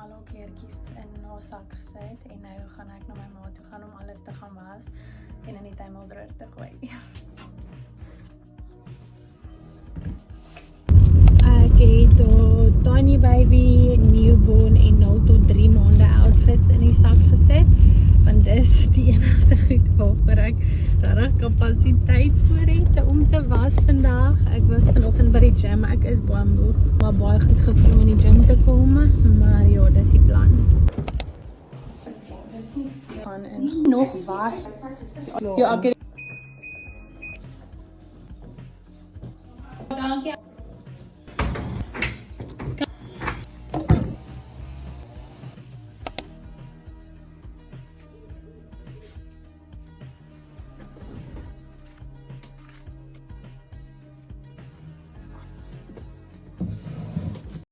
al haar kleertjies in haar sak gesit en nou gaan ek na my ma toe gaan om alles te gaan was en in die tuimeldroër te gooi. Ek het tiny baby, newborn en 0 tot 3 maande outfits in die sak gesit, want dis die enigste goed waarvoor ek regtig kapasiteit voor het om te was vandag. Ek was vanoggend by die gym, ek is baie moeg, maar baie goed gevoel om in die gym te kom, maar ja, dis die plan. Dis nie gaan in nog was. Ja, ek het